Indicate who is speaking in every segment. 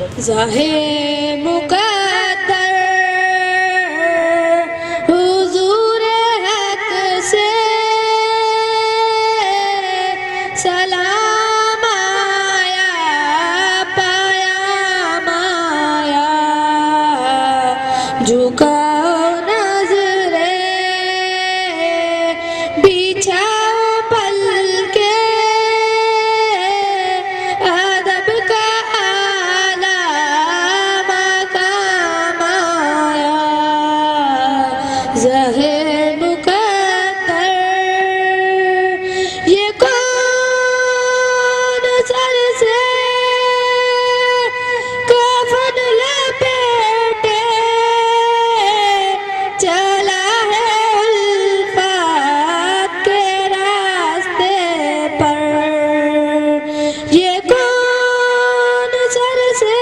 Speaker 1: ظاہر مقدر حضور حق سے سلام آیا، پیام آیا، جھکا ظاہر مقدر یہ کون سر سے کفن لپیٹے چلا ہے الفات کے راستے پر، یہ کون سر سے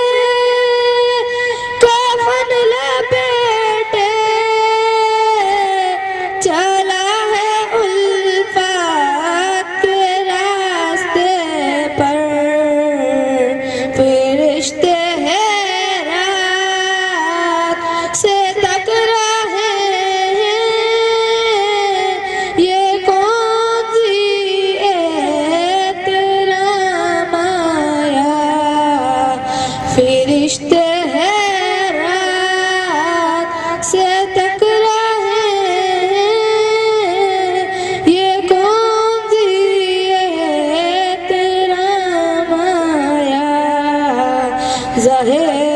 Speaker 1: کفن لپیٹے چلا ہے الفات کے راستے پر، فرشتے حیرات سے تک رہے ہیں، یہ کون سی احترام آیا، فرشتے حیرات سے تک ظاہر